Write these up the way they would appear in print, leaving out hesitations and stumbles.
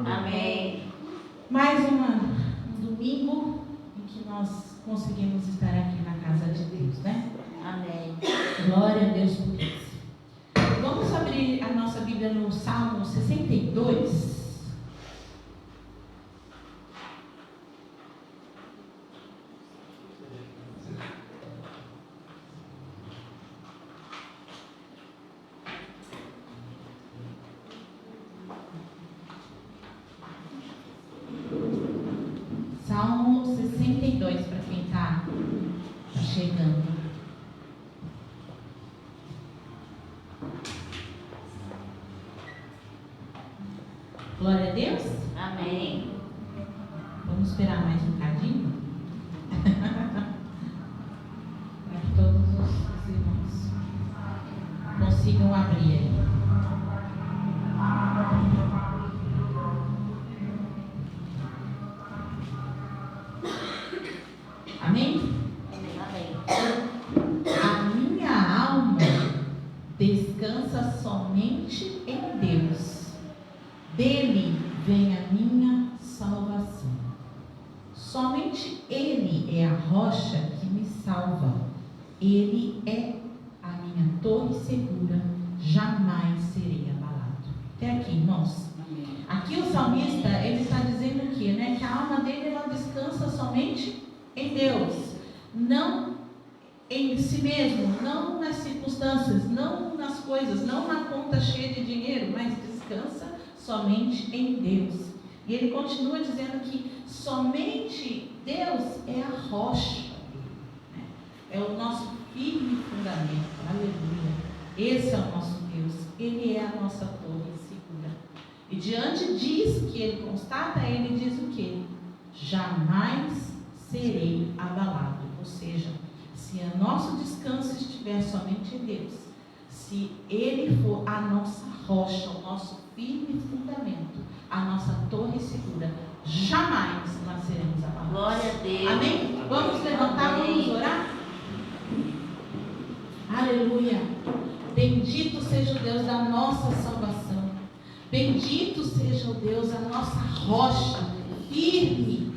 Amém. Mais um domingo em que nós conseguimos estar aqui na casa de Deus, né? Amém. Glória a Deus por isso. Vamos abrir a nossa Bíblia no Salmo 62. Salmo 62, para quem está chegando. Glória a Deus. Amém. Vamos esperar mais um bocadinho. Para que todos os irmãos consigam abrir aí. Amém? Amém. A minha alma descansa somente em Deus. Dele vem a minha salvação. Somente Ele é a rocha que me salva. Ele é a minha torre segura. Jamais serei abalado. Até aqui, irmãos. Aqui o salmista, ele está dizendo o quê? Né? Que a alma dele, ela descansa somente em Deus. Não em si mesmo, não nas circunstâncias, não nas coisas, não na conta cheia de dinheiro, mas descansa somente em Deus. E ele continua dizendo que somente Deus é a rocha, né? É o nosso firme fundamento. Aleluia. Esse é o nosso Deus. Ele é a nossa torre segura. E diante disso que ele constata, ele diz o quê? Jamais serei abalado. Ou seja, se o nosso descanso estiver somente em Deus, se Ele for a nossa rocha, o nosso firme fundamento, a nossa torre segura, jamais nós seremos abalados. Glória a Deus. Amém? Vamos levantar, Amém. vamos orar? Aleluia. Bendito seja o Deus da nossa salvação. Bendito seja o Deus, a nossa rocha firme.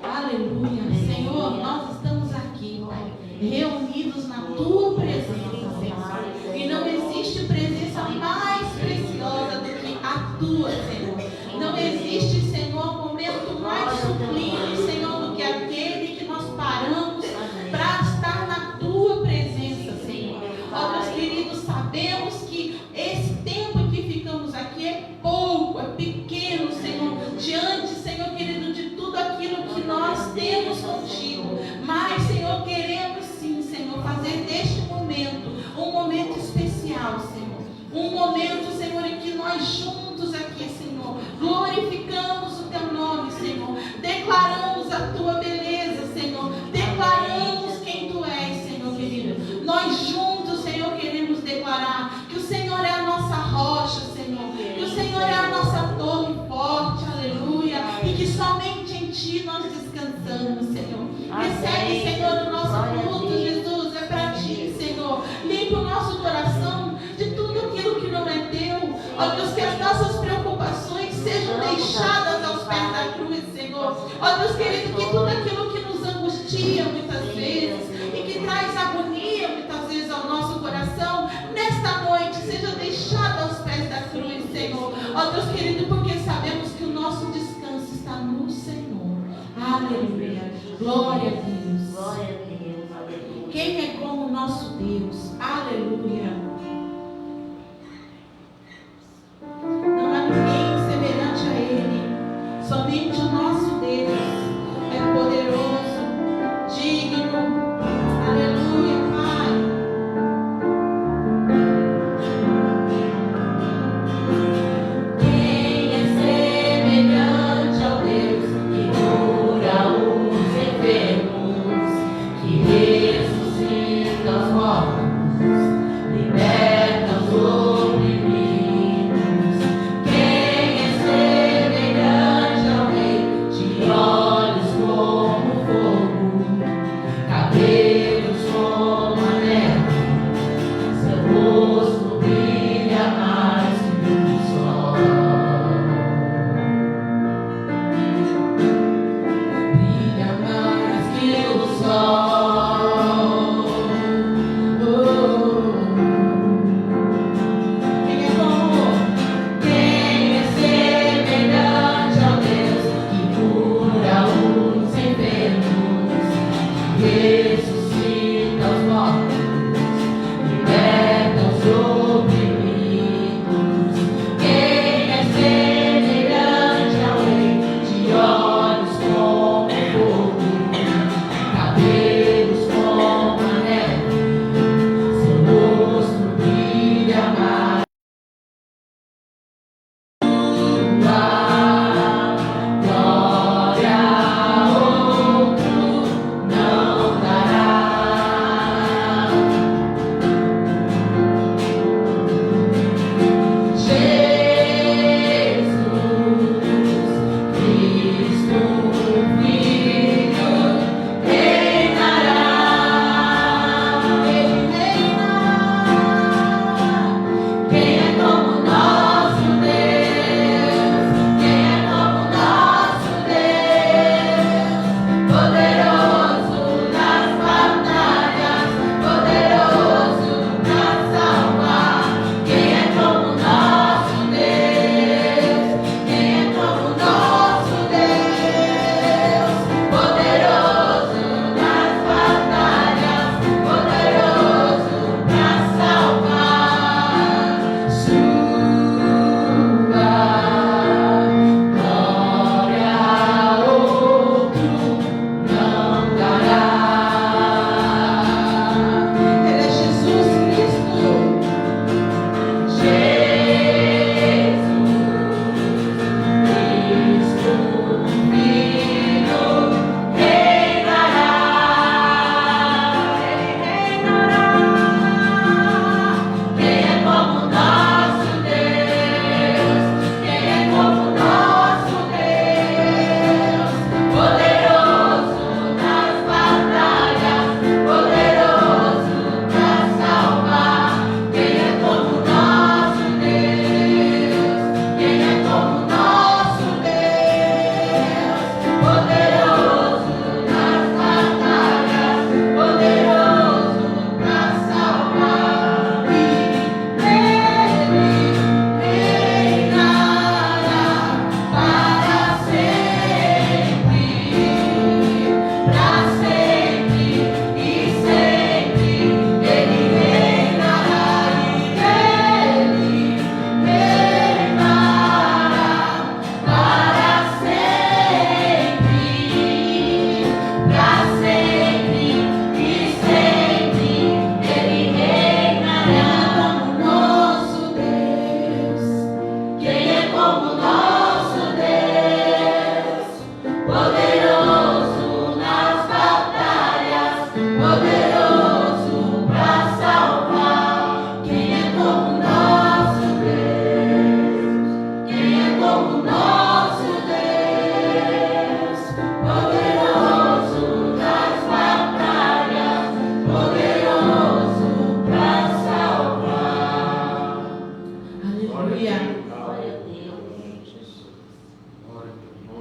Aleluia. Senhor, nós estamos aqui, Pai, reunidos na Tua presença, Senhor. E não existe presença mais preciosa do que a Tua, Senhor. Não existe, Senhor, momento mais sublime, Senhor, do que aquele que nós paramos para estar na Tua presença, Senhor. Ó, meus queridos, sabemos que esse tempo em que ficamos aqui é pouco, é pequeno, Senhor, diante, Senhor querido, de tudo aquilo que nós temos contigo. Mas, Senhor, queremos sim, Senhor, fazer deste momento um momento especial, Senhor. Um momento, Senhor, em que nós juntos aqui, Senhor, glorificamos o Teu nome, Senhor. Declaramos a Tua beleza, Senhor. Declaramos quem Tu és, Senhor querido. Nós juntos, Senhor, queremos declarar que o Senhor é a nossa rocha, Senhor. Que o Senhor é a nossa torre forte, aleluia. E que somente em Ti nós descansamos, Senhor. Recebe, Senhor, o nosso culto, Jesus. É para Ti, Senhor. Limpa o nosso coração de tudo aquilo que não é Teu. Ó Deus, que as nossas preocupações sejam deixadas aos pés da cruz, Senhor. Ó Deus querido, que tudo aquilo que nos angustia muitas vezes e que traz agonia muitas vezes ao nosso coração, nesta noite seja deixado aos pés da cruz, Senhor. Ó Deus querido, porque sabemos que o nosso descanso está no Senhor. Aleluia. Glória a Deus. Glória a Deus. Aleluia. Quem é como o nosso Deus? Aleluia. Não há ninguém semelhante a Ele. Somente o nosso Deus é poderoso, digno. Aleluia, Pai. Quem é semelhante ao Deus que cura os enfermos, que ressuscita os mortos,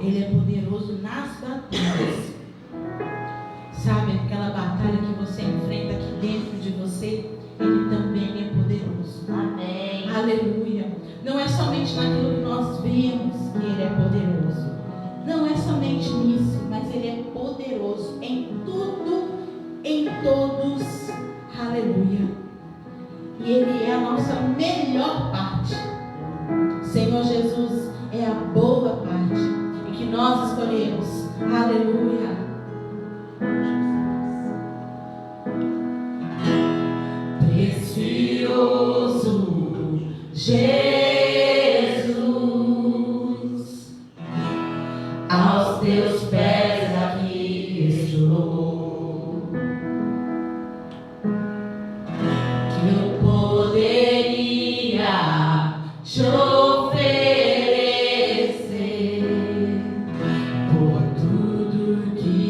Ele é poderoso nas batalhas. Sabe, aquela batalha que você enfrenta aqui dentro de você, Ele também é poderoso. Amém. Aleluia. Não é somente naquilo que nós vemos que Ele é poderoso. Não é somente nisso, mas Ele é poderoso em tudo, em todos. Aleluia. E Ele é a nossa melhor parte. Senhor Jesus é a boa parte e que nós escolhemos. Aleluia. Precioso Jesus, aos teus pés aqui estou, que eu poderia te oferecer por tudo que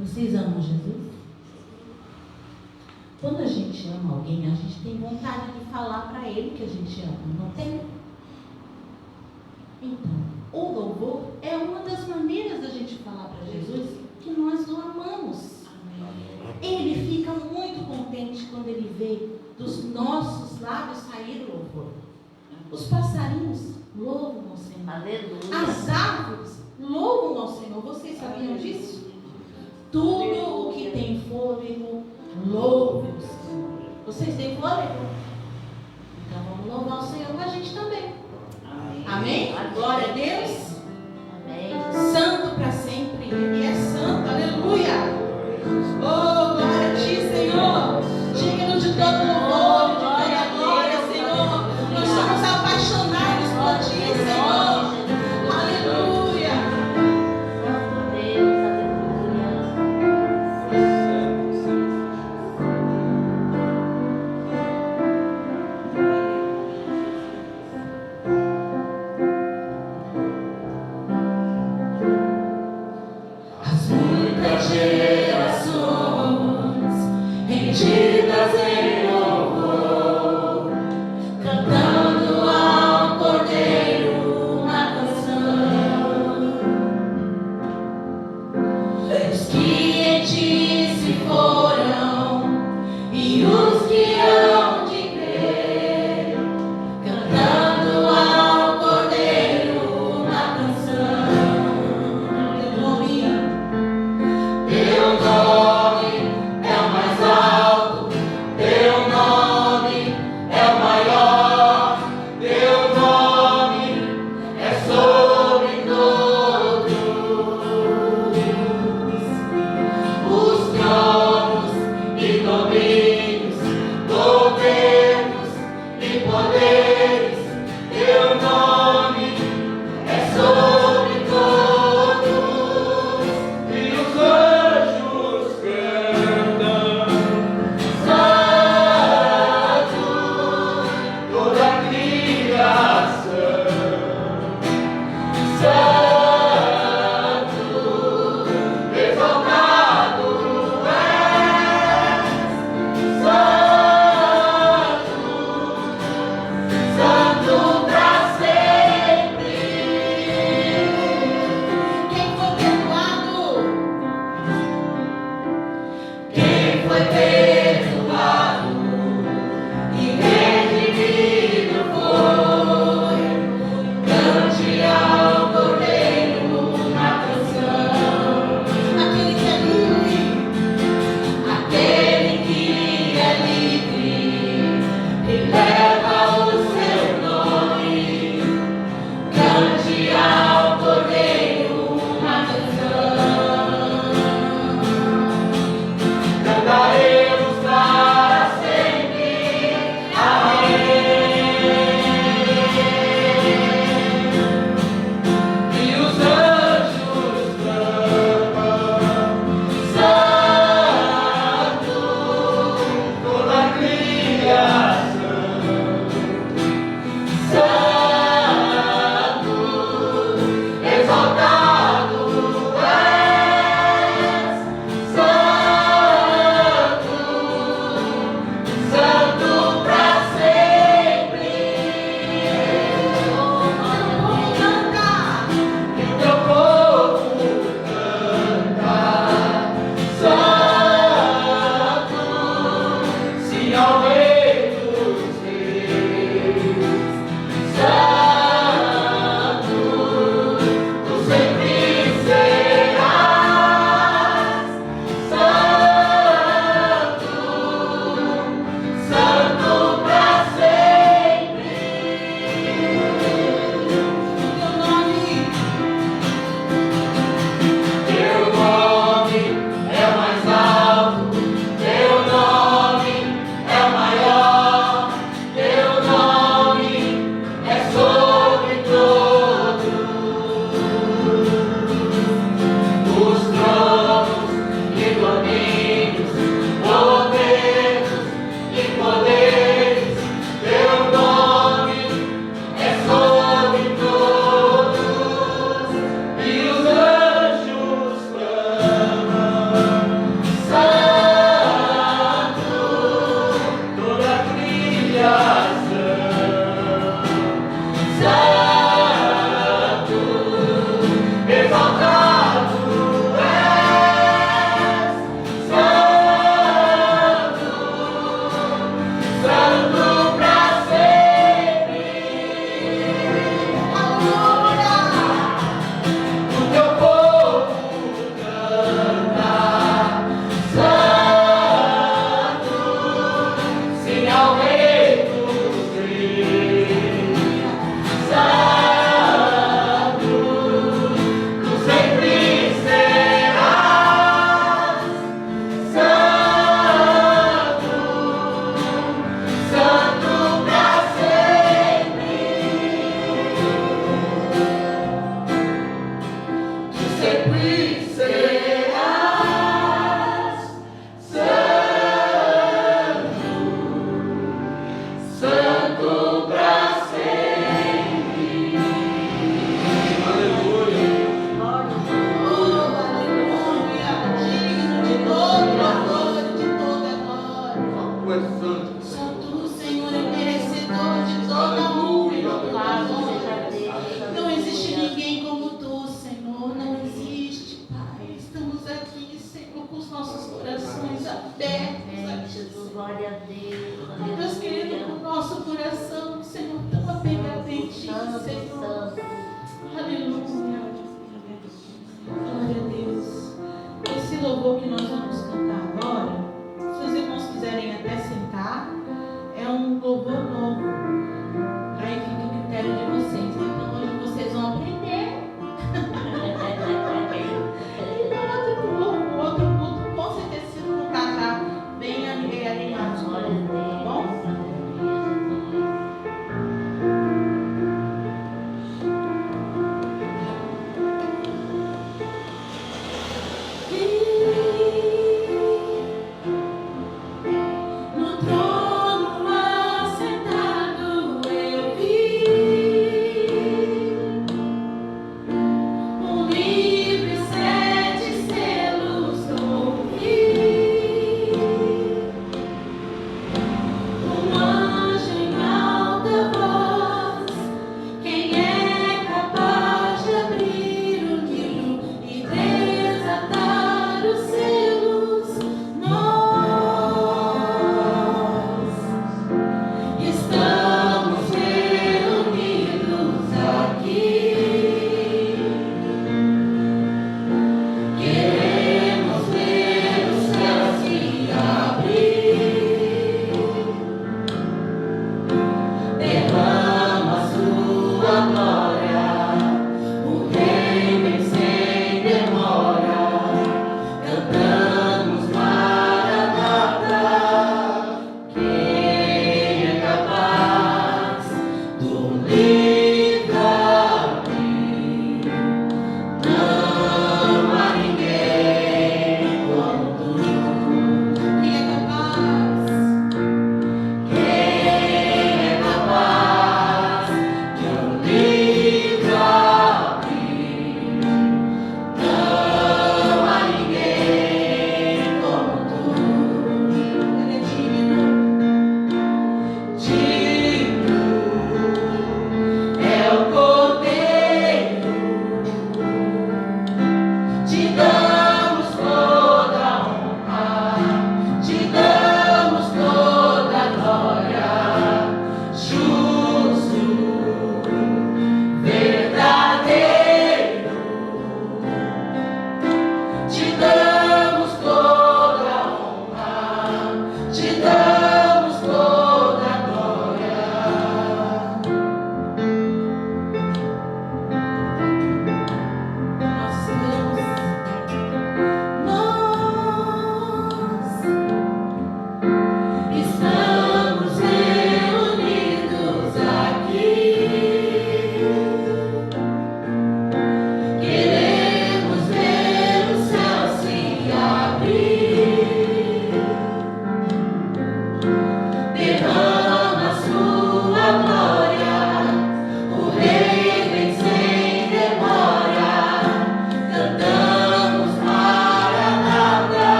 Vocês amam Jesus? Quando a gente ama alguém, a gente tem vontade de falar para ele que a gente ama, não tem? Então, o louvor é uma das maneiras da gente falar para Jesus que nós o amamos. Ele fica muito contente quando ele vê dos nossos lábios sair o louvor. Os passarinhos louvam ao Senhor. Aleluia. As árvores louvam ao Senhor. Vocês sabiam disso? Tudo o que tem fôlego louva o Senhor. Vocês têm fôlego? Então vamos louvar o Senhor com a gente também. Amém? Glória a Deus. Amém. Santo para sempre. Ele é santo. Aleluia. Oh, glória a ti, Senhor. Digno de todo louvor, de toda glória, Senhor. Nós somos apaixonados por ti, Senhor. Aleluia. Santo Deus, As muitas gerações rendidas em louvor, cantando ao Cordeiro uma canção. Os que em ti se foram e os que hão de crer, cantando ao Cordeiro uma canção. Teu nome é o mais alto, teu nome é o maior, teu nome é sobre todos os tronos e domínios, governos e poderes. Teu nome é sobre todos e os anjos cantam. Santo, toda a criação. Santo, exaltado és. Santo,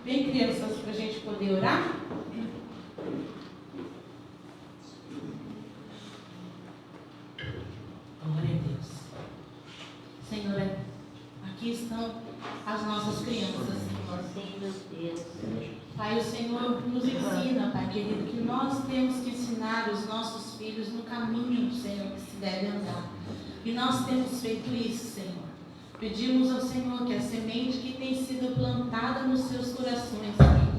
Bem, crianças, para a gente poder orar. Glória a Deus. Senhor, aqui estão as nossas crianças, Senhor. Pai, o Senhor nos ensina, Pai querido, que nós temos que ensinar os nossos filhos no caminho, Senhor, que se deve andar. E nós temos feito isso, Senhor. Pedimos ao Senhor que a semente que tem sido plantada nos seus corações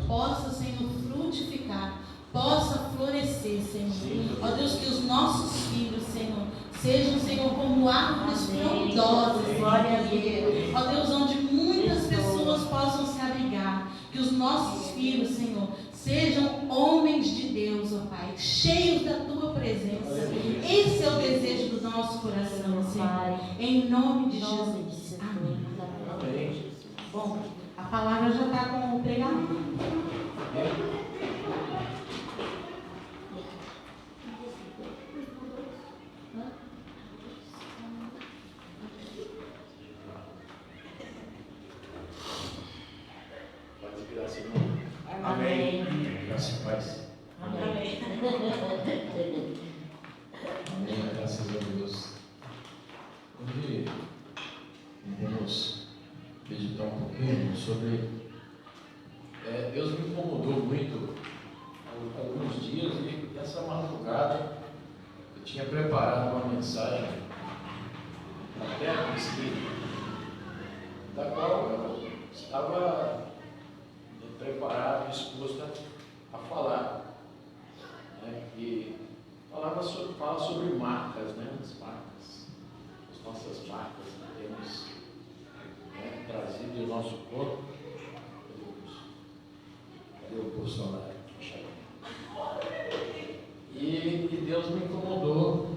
possa, Senhor, frutificar, possa florescer, Senhor. Ó Deus, que os nossos filhos, Senhor, sejam, Senhor, como árvores frondosas, glória a Deus. Ó Deus, onde muitas pessoas possam se abrigar. Que os nossos filhos, Senhor, sejam homens de Deus, ó Pai, cheios da Tua presença. Esse é o desejo do nosso coração, Senhor. Em nome de Jesus. Amém. Amém. Bom, a palavra já está com o pregador. Paz e graça, irmão. Amém. Graça e paz. Amém. Amém. Graças a Deus. Hoje iremos meditar um pouquinho sobre. Deus me incomodou muito há alguns dias e essa madrugada eu tinha preparado uma mensagem até a escrita, da qual eu estava preparado, disposto a falar, né? E fala sobre marcas, né? As marcas, as nossas marcas que temos, né, trazido do nosso corpo. Cadê o Bolsonaro? E Deus me incomodou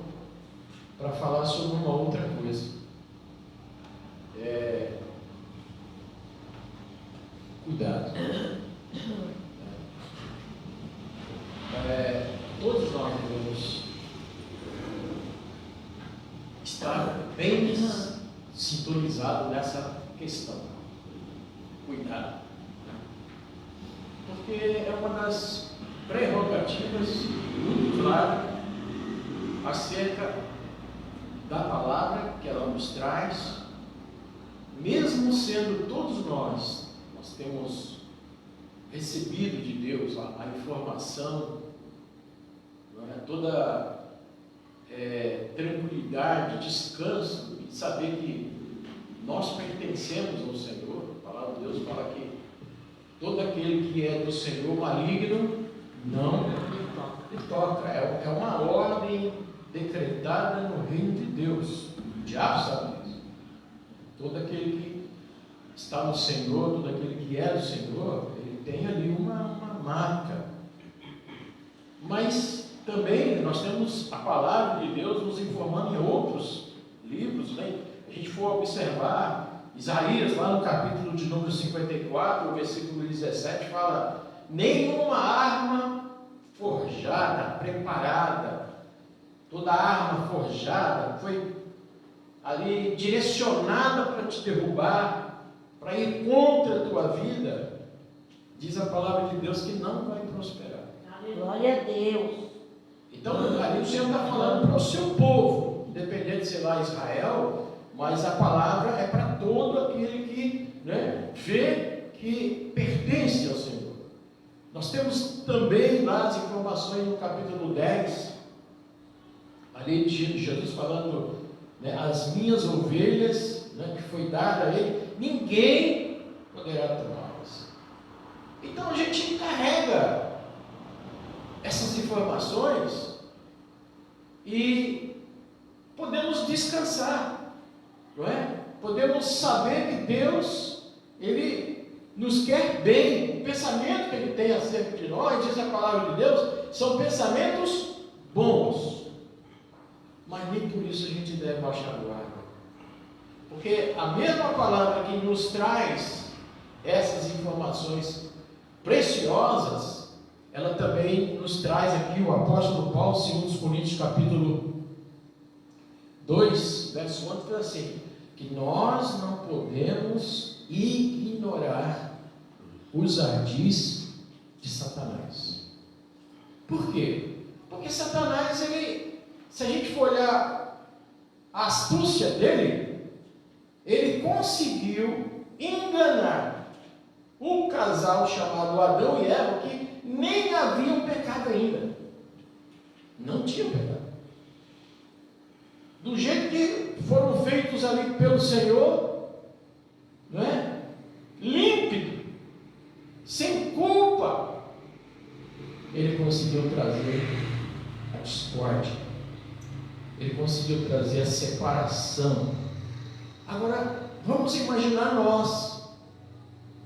para falar sobre uma outra coisa. Cuidado. Todos nós devemos estar bem sintonizados nessa questão. Cuidado. porque é uma das prerrogativas muito clara acerca da palavra que ela nos traz, mesmo sendo todos nós temos recebido de Deus a informação, não é? Toda tranquilidade, descanso, e saber que nós pertencemos ao Senhor. A palavra de Deus fala que todo aquele que é do Senhor maligno não lhe toca. É uma ordem decretada no reino de Deus. O diabo sabe isso. Todo aquele que está no Senhor, todo aquele que é do Senhor, ele tem ali uma marca. Mas também nós temos a palavra de Deus nos informando em outros livros, né? A gente for observar Isaías, lá no capítulo de número 54, o versículo 17, fala: nenhuma arma forjada, preparada, toda arma forjada foi ali direcionada para te derrubar, para ir contra a tua vida, diz a palavra de Deus que não vai prosperar. Glória a Deus. Então, ali o Senhor está falando para o seu povo, independente de ser lá Israel, mas a palavra é para todo aquele que vê que pertence ao Senhor. Nós temos também lá as informações no capítulo 10, ali de Jesus falando, as minhas ovelhas, que foi dada a ele, ninguém poderá tomá-las. Então a gente carrega essas informações e podemos descansar, não é? Podemos saber que Deus, Ele nos quer bem. O pensamento que Ele tem acerca de nós, diz a palavra de Deus, são pensamentos bons, mas nem por isso a gente deve baixar a guarda, porque a mesma palavra que nos traz essas informações preciosas, ela também nos traz aqui o apóstolo Paulo, 2 Coríntios capítulo 2, verso 11, diz assim, que nós não podemos ignorar os ardis de Satanás. Por quê? Porque Satanás, se a gente for olhar a astúcia dele, ele conseguiu enganar um casal chamado Adão e Eva, que nem haviam pecado ainda. Não tinham pecado. Do jeito que foram feitos ali pelo Senhor, não é? Límpido, sem culpa, ele conseguiu trazer a discórdia, ele conseguiu trazer a separação. Agora, vamos imaginar nós,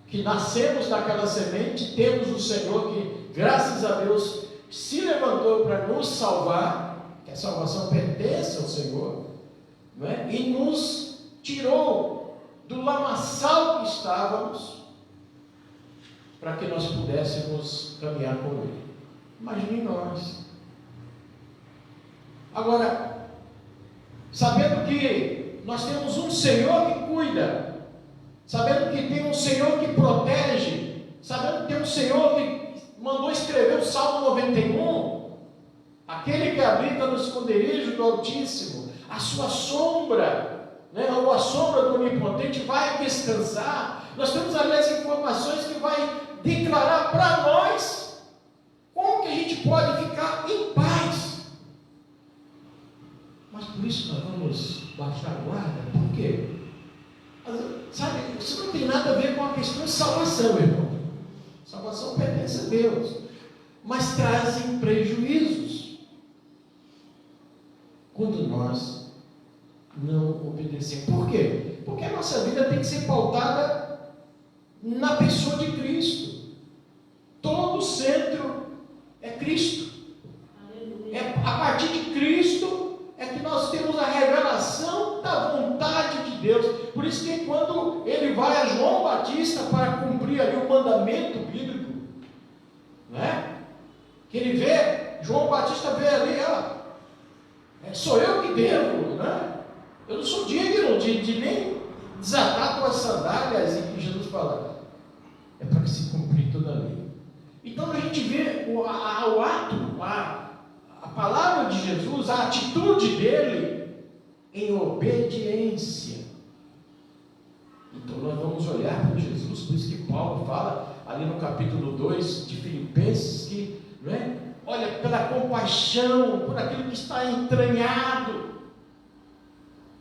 que nascemos daquela semente, temos o Senhor que, graças a Deus, se levantou para nos salvar, que a salvação pertence ao Senhor, não é? E nos tirou do lamaçal que estávamos, para que nós pudéssemos caminhar com Ele. Imagine nós. Agora, sabendo que nós temos um Senhor que cuida, sabendo que tem um Senhor que protege, sabendo que tem um Senhor que mandou escrever o Salmo 91, aquele que habita no esconderijo do Altíssimo, a sua sombra, ou a sombra do Onipotente vai descansar. Nós temos ali as informações que vai declarar para nós como que a gente pode ficar em paz. Mas por isso nós vamos baixar a guarda. Por quê? Sabe, isso não tem nada a ver com a questão de salvação, irmão. Salvação pertence a Deus, mas trazem prejuízos quando nós não obedecemos. Por quê? Porque a nossa vida tem que ser pautada na pessoa de Cristo. Todo o centro é Cristo. É a partir de Cristo é que nós temos a revelação da vontade de Deus. Por isso que quando ele vai a João Batista para cumprir ali o mandamento bíblico, que ele vê, João Batista vê ali, sou eu que devo, eu não sou digno de nem desatar tuas sandálias, e que Jesus fala, é para que se cumprir toda a lei. Então a gente vê o ato, a palavra de Jesus, a atitude dele em obediência. Então nós vamos olhar para Jesus, por isso que Paulo fala ali no capítulo 2 de Filipenses que, não é? Olha pela compaixão, por aquilo que está entranhado.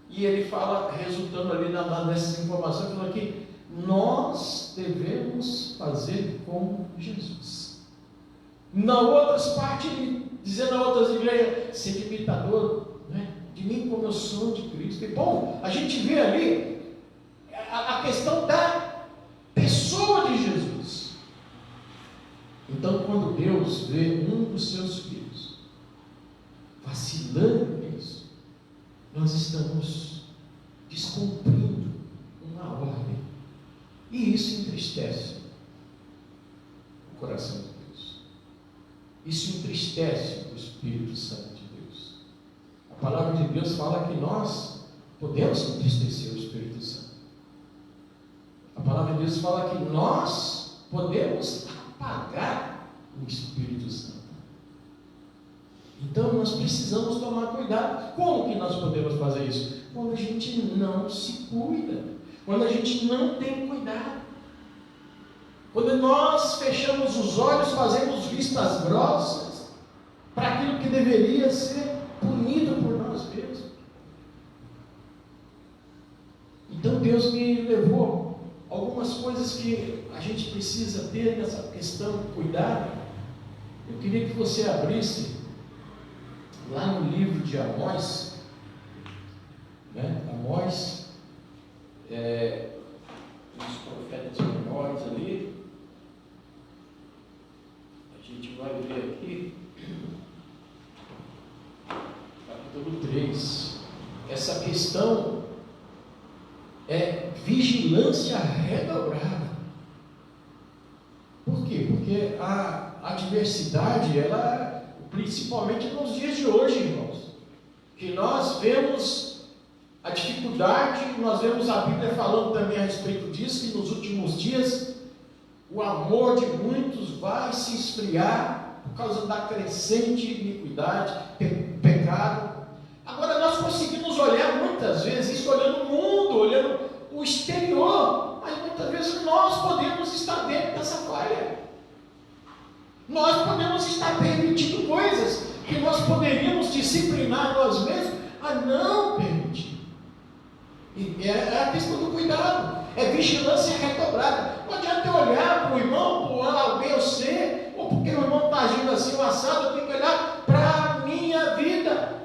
E ele fala, resultando ali nessas informações, falando que nós devemos fazer como Jesus. Na outras partes, dizendo a outras igrejas, ser imitador, né, de mim como eu sou de Cristo. E bom, a gente vê ali a questão da pessoa de Jesus. Então, quando Deus vê um dos seus filhos vacilando nisso, nós estamos descumprindo uma ordem. E isso entristece o coração de Deus. Isso entristece o Espírito Santo de Deus. A palavra de Deus fala que nós podemos entristecer o Espírito Santo. A palavra de Deus fala que nós podemos apagar o Espírito Santo. Então nós precisamos tomar cuidado. Como que nós podemos fazer isso? Quando a gente não se cuida, quando a gente não tem cuidado, quando nós fechamos os olhos, fazemos vistas grossas para aquilo que deveria ser punido por nós mesmos. Então Deus me levou algumas coisas que a gente precisa ter nessa questão de cuidado. Eu queria que você abrisse lá no livro de Amós, né? Amós, os profetas menores ali, a gente vai ver aqui, capítulo 3, essa questão é vigilância redobrada. Por quê? Porque a adversidade, ela, principalmente nos dias de hoje, irmãos, que nós vemos a dificuldade, nós vemos a Bíblia falando também a respeito disso, que nos últimos dias o amor de muitos vai se esfriar por causa da crescente iniquidade, pecado. Agora nós conseguimos olhar muitas vezes isso, olhando o mundo, olhando o exterior, mas muitas vezes nós podemos estar dentro dessa falha. Nós podemos estar permitindo coisas que nós poderíamos disciplinar nós mesmos a não permitir. E é a questão do cuidado, é vigilância redobrada. Não adianta eu olhar para o irmão, para o A, B ou C, ou porque o irmão está agindo assim, o assado, eu tenho que olhar para a minha vida.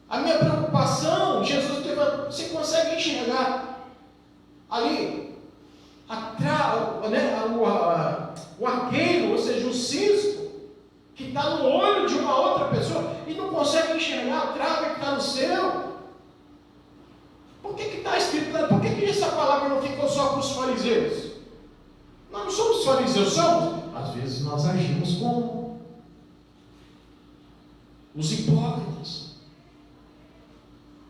A minha preocupação, Jesus teve, você consegue enxergar ali, o arqueiro, ou seja, o cisco, que está no olho de uma outra pessoa, e não consegue enxergar a trave que está no seu. Por que está escrito? Por que essa palavra não ficou só para os fariseus? Nós não somos fariseus, somos? Às vezes nós agimos como os hipócritas.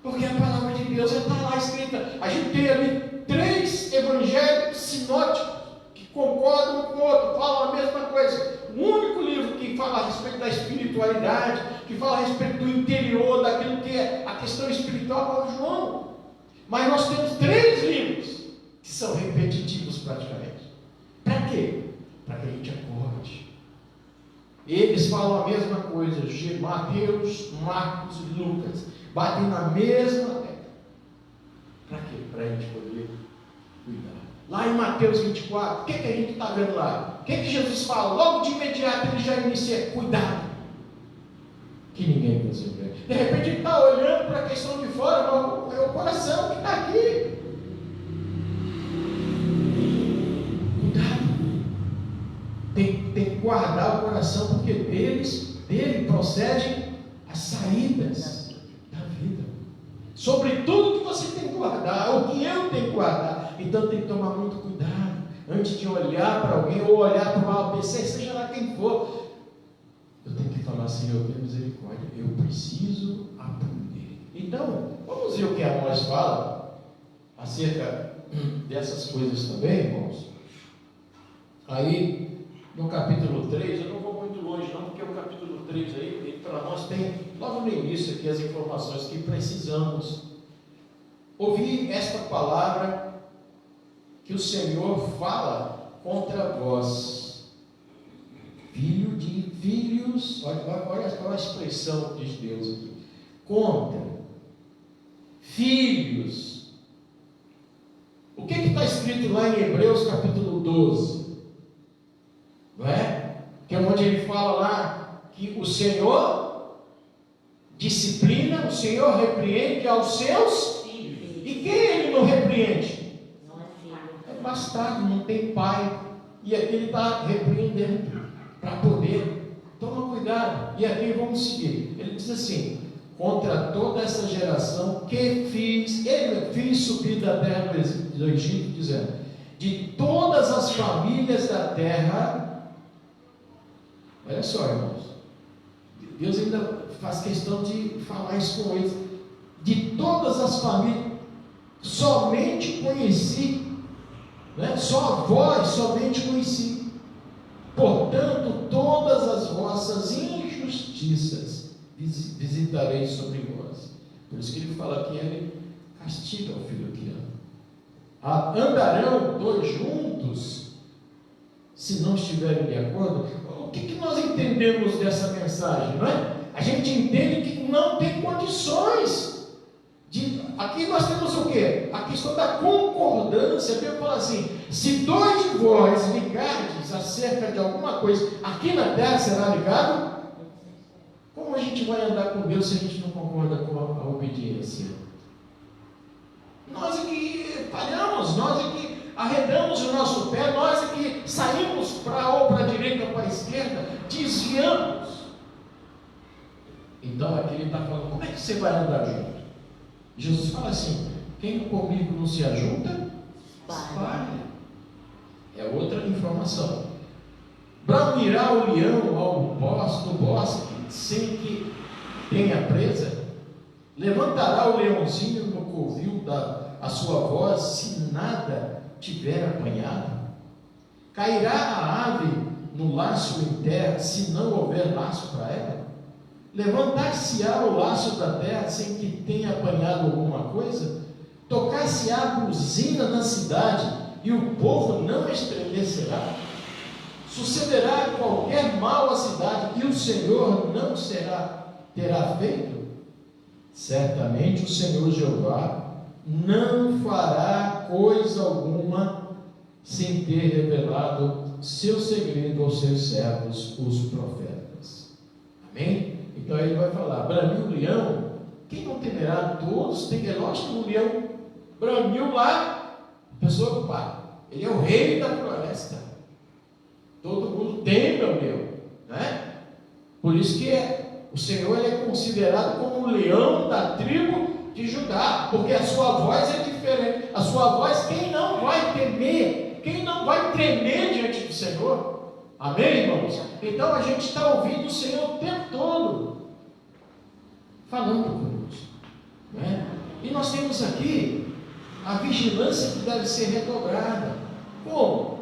Porque a palavra de Deus está lá escrita. A gente tem ali 3 evangelhos sinóticos que concordam um com o outro, falam a mesma coisa. O único livro que fala a respeito da espiritualidade, que fala a respeito do interior, daquilo que é a questão espiritual, é o João. Mas nós temos 3 livros que são repetitivos praticamente. Para quê? Para que a gente acorde. Eles falam a mesma coisa, Mateus, Marcos e Lucas, batem na mesma tecla. Para quê? Para a gente poder cuidar. Lá em Mateus 24, o que a gente está vendo lá? O que Jesus fala? Logo de imediato ele já inicia, cuidado, que ninguém vai ser. De repente ele está olhando para a questão de fora, mas é o coração que está aqui. Cuidado. Tem que guardar o coração, porque dele procedem as saídas da vida. Sobre tudo que você tem que guardar, o que eu tenho que guardar. Então tem que tomar muito cuidado antes de olhar para alguém ou olhar para o ABC, seja lá quem for. Eu tenho que falar, Senhor, tenha misericórdia, eu preciso aprender. Então, vamos ver o que Amós fala acerca dessas coisas também, irmãos. Aí, no capítulo 3, eu não vou muito longe não, porque o capítulo 3 aí, para nós tem, logo no início aqui, as informações que precisamos. Ouvir esta palavra que o Senhor fala contra vós, filhos, olha a expressão de Deus aqui, contra, filhos. O que está escrito lá em Hebreus capítulo 12? Não é? Que é onde ele fala lá que o Senhor disciplina, o Senhor repreende aos seus filhos. E quem ele não repreende? Não é filho. É bastardo, não tem pai. E aqui ele está repreendendo para poder. Toma cuidado. E aqui vamos seguir. Ele diz assim: contra toda essa geração que fiz subir da terra do Egito, dizendo, de todas as famílias da terra. Olha só, irmãos, Deus ainda faz questão de falar isso com eles. De todas as famílias, somente conheci, né? Só vós somente conheci. Portanto, todas as vossas injustiças visitarei sobre vós. Por isso que ele fala que ele castiga o filho que ama. Andarão dois juntos, se não estiverem de acordo. O que nós entendemos dessa mensagem, não é? A gente entende que não tem condições de... Aqui nós temos o quê? A questão da concordância. Deus fala assim: se dois de vós ligardes acerca de alguma coisa aqui na terra, será ligado? Como a gente vai andar com Deus se a gente não concorda com a obediência? Nós é que falhamos, nós é que arredamos o nosso pé, nós é que saímos ou para a direita ou para a esquerda, desviamos. Então aqui ele está falando: como é que você vai andar junto? Jesus fala assim: quem comigo não se ajunta, espalha. É outra informação. Bramirá o leão ao bosque sem que tenha presa? Levantará o leãozinho no covil a sua voz, se nada tiver apanhado? Cairá a ave no laço em terra, se não houver laço para ela? Levantar-se-á o laço da terra, sem que tenha apanhado alguma coisa? Tocar-se-á buzina na cidade, e o povo não estremecerá? Sucederá qualquer mal à cidade, e o Senhor não terá feito? Certamente o Senhor Jeová não fará coisa alguma sem ter revelado seu segredo aos seus servos, os profetas. Amém? Então ele vai falar: bramiu o leão, quem não temerá? Todos tem. É lógico que o leão bramiu lá, a pessoa, pá, ele é o rei da floresta, todo mundo teme ao leão, né? Por isso que o Senhor ele é considerado como o leão da tribo de Judá, porque a sua voz é diferente. A sua voz, quem não vai temer, quem não vai tremer diante do Senhor? Amém, irmãos? Então a gente está ouvindo o Senhor o tempo todo falando conosco, né? E nós temos aqui a vigilância que deve ser redobrada. Como?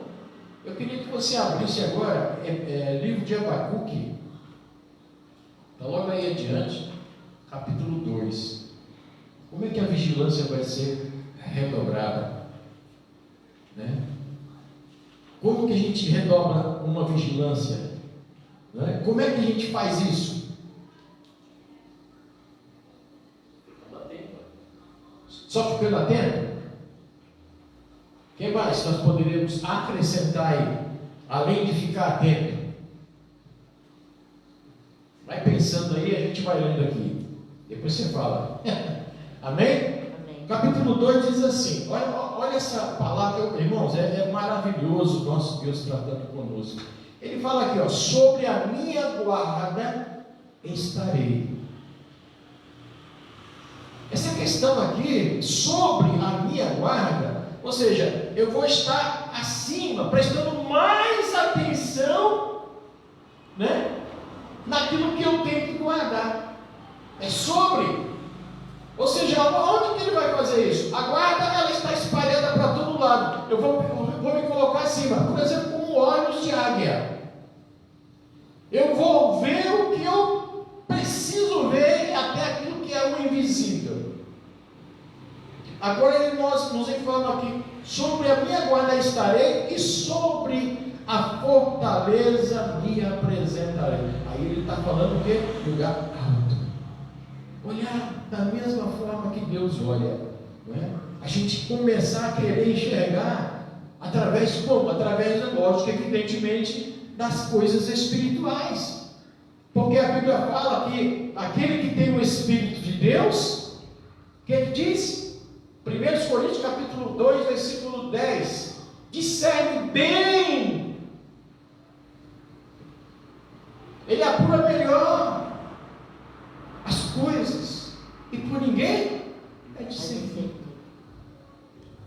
Eu queria que você abrisse agora livro de Abacuque, está logo aí adiante, capítulo 2. Como é que a vigilância vai ser redobrada, né? Como que a gente redobra uma vigilância, né? Como é que a gente faz isso? Só ficando atento? O que mais nós poderíamos acrescentar aí, além de ficar atento? Vai pensando aí, a gente vai lendo aqui. Depois você fala. Amém? Amém. Capítulo 2 diz assim: olha essa palavra, irmãos, é maravilhoso o nosso Deus tratando conosco. Ele fala aqui, ó: sobre a minha guarda estarei. Essa questão aqui, sobre a minha guarda, ou seja, eu vou estar acima, prestando mais atenção, né, naquilo que eu tenho que guardar. É sobre. Ou seja, onde que ele vai fazer isso? A guarda, ela está espalhada para todo lado. Eu vou me colocar acima, por exemplo, como olhos de águia. Eu vou ver o que eu preciso ver, até aquilo que é o invisível. Agora ele nos informa aqui: sobre a minha guarda estarei, e sobre a fortaleza me apresentarei. Aí ele está falando o quê? Lugar alto. Olhar da mesma forma que Deus olha, não é? A gente começar a querer enxergar através como? Através, lógico, evidentemente, das coisas espirituais. Porque a Bíblia fala que aquele que tem o Espírito de Deus, o que ele diz? 1 Coríntios capítulo 2, versículo 10, discerne bem, ele apura melhor as coisas, e por ninguém é discernido.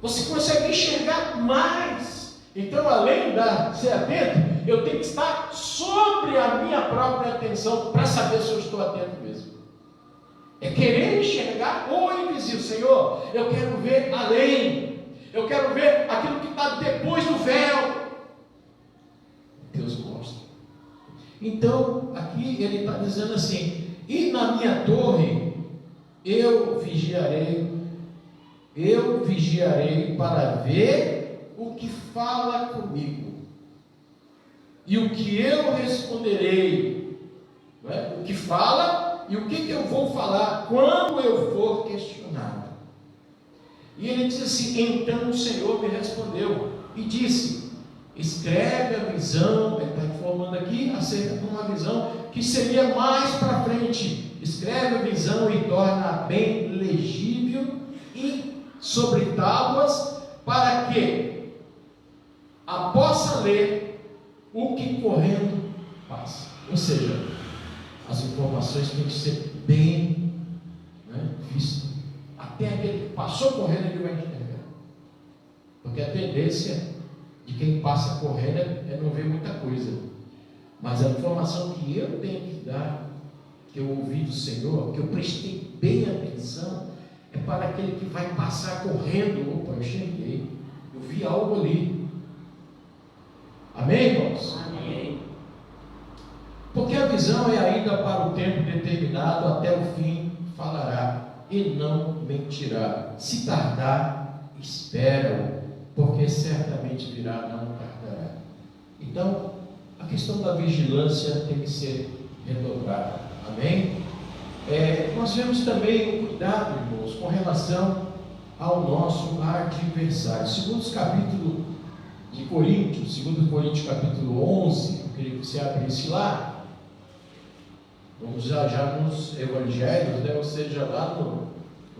Você consegue enxergar mais. Então, além de ser atento, eu tenho que estar sobre a minha própria atenção para saber se eu estou atento mesmo. É querer enxergar o invisível. Senhor, eu quero ver além. Eu quero ver aquilo que está depois do véu. Deus mostra. Então, aqui ele está dizendo assim: e na minha torre eu vigiarei para ver o que fala comigo, e o que eu responderei, não é? O que fala e o que eu vou falar quando eu for questionado. E ele diz assim: então o Senhor me respondeu e disse: escreve a visão. Ele está informando aqui acerca de uma visão que seria mais para frente. Escreve a visão e torna bem legível e sobre tábuas, para que a possa ler o que correndo passa. Ou seja, as informações têm que ser bem, né, vistas. Até aquele que passou correndo, ele vai enxergar. Porque a tendência de quem passa correndo é não ver muita coisa. Mas a informação que eu tenho que dar, que eu ouvi do Senhor, que eu prestei bem atenção, é para aquele que vai passar correndo. Opa, eu enxerguei, eu vi algo ali. Amém, irmãos? Amém. Porque a visão é ainda para o tempo determinado, até o fim falará, e não mentirá. Se tardar, espera-o, porque certamente virá, não tardará. Então, a questão da vigilância tem que ser redobrada. Amém? Nós vemos também o cuidado, irmãos, com relação ao nosso adversário. Segundo os capítulos de Coríntios, 2 Coríntios capítulo 11, eu queria que você abrisse lá. Vamos já nos evangelhos, né? Ou seja, lá no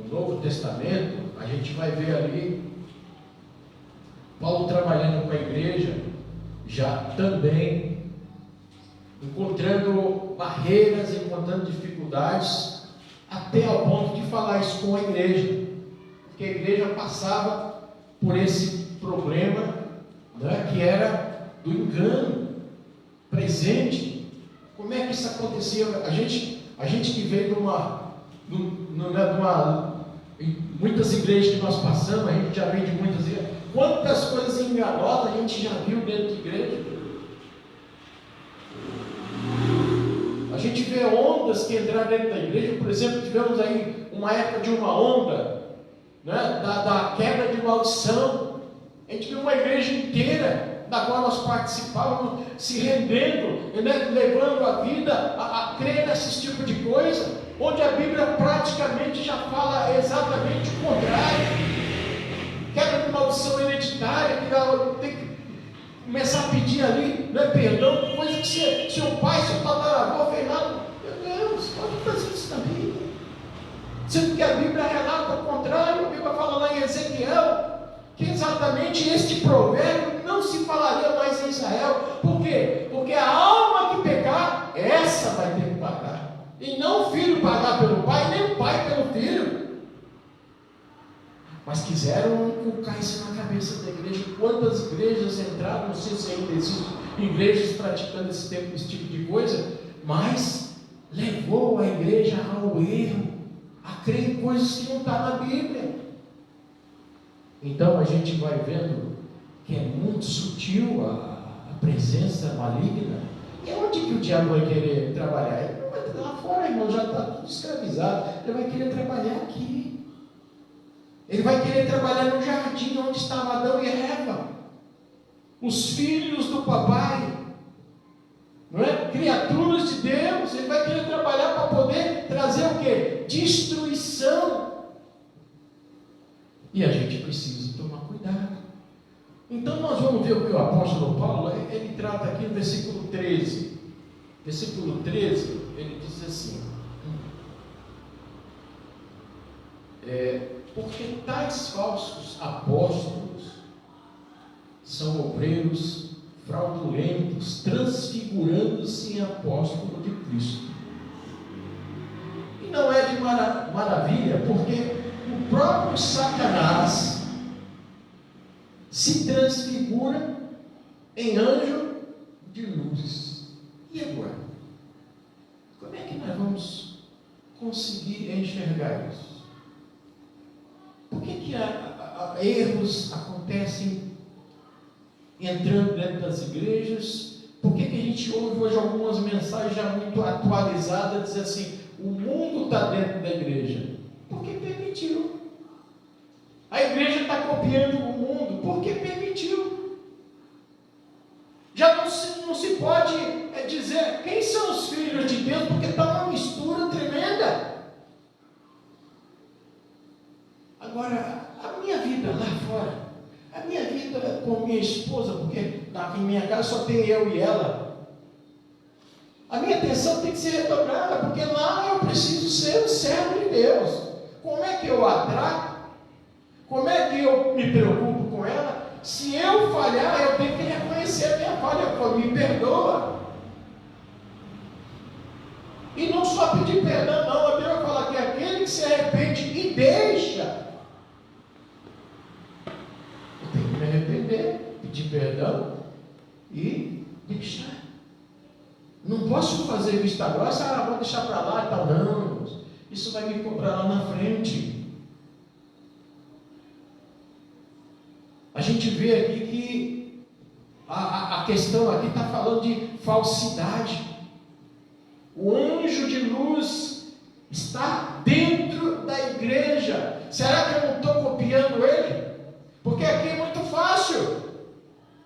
Novo Testamento, a gente vai ver ali Paulo trabalhando com a igreja, já também encontrando barreiras, encontrando dificuldades, até ao ponto de falar isso com a igreja, porque a igreja passava por esse problema, né, que era do engano presente. Como é que isso acontecia? A gente que veio de muitas igrejas que nós passamos, a gente já vem de muitas igrejas. Quantas coisas enganosas a gente já viu dentro de igreja? A gente vê ondas que entraram dentro da igreja. Por exemplo, tivemos aí uma época de uma onda, né, da quebra de maldição. A gente viu uma igreja inteira da qual nós participávamos, se rendendo, né, levando a vida a crer nesse tipo de coisa, onde a Bíblia praticamente já fala exatamente o contrário. Quebra de maldição hereditária, que tem que começar a pedir ali, né, perdão, coisa que seu pai, seu tataravô fez lá. Meu Deus, pode fazer isso também. Sendo que a Bíblia relata o contrário. A Bíblia fala lá em Ezequiel que exatamente este provérbio não se falaria mais em Israel. Por quê? Porque a alma que pecar, essa vai ter que pagar. E não o filho pagar pelo pai, nem o pai pelo filho. Mas quiseram colocar isso na cabeça da igreja. Quantas igrejas entraram, não sei se ainda existem igrejas praticando esse tipo de coisa, mas levou a igreja ao erro, a crer em coisas que não estão na Bíblia. Então a gente vai vendo que é muito sutil a presença maligna, E onde que o diabo vai querer trabalhar? Ele não vai lá fora, irmão, já está tudo escravizado. Ele vai querer trabalhar aqui. Ele vai querer trabalhar no jardim onde estavam Adão e Eva, os filhos do papai, não é? Criaturas de Deus. Ele vai querer trabalhar para poder trazer o quê? Destruição. E a gente precisa tomar cuidado. Então nós vamos ver o que o apóstolo Paulo, ele trata aqui no versículo 13. Versículo 13, ele diz assim: porque tais falsos apóstolos são obreiros fraudulentos, transfigurando-se em apóstolo de Cristo. E não é de maravilha, porque o próprio Satanás se transfigura em anjo de luz. E agora? Como é que nós vamos conseguir enxergar isso? Por que erros acontecem entrando dentro das igrejas? Por que a gente ouve hoje algumas mensagens já muito atualizadas, dizendo assim, o mundo está dentro da igreja? Porque permitiu. A igreja está copiando o mundo porque permitiu. Já não se pode dizer quem são os filhos de Deus, porque está uma mistura tremenda. Agora, a minha vida lá fora, a minha vida com minha esposa, porque aqui em minha casa só tem eu e ela, a minha atenção tem que ser redobrada, porque lá eu preciso ser um servo de Deus. Como é que eu a trato? Como é que eu me preocupo com ela? Se eu falhar, eu tenho que reconhecer a minha falha. Me perdoa. E não só pedir perdão, não. A Bíblia fala que aquele que se arrepende e deixa. Eu tenho que me arrepender, pedir perdão e deixar. Não posso fazer vista grossa, vou deixar para lá e tal. Não, isso vai me cobrar lá na frente. A gente vê aqui que a questão aqui está falando de falsidade. O anjo de luz está dentro da igreja. Será que eu não estou copiando ele? Porque aqui é muito fácil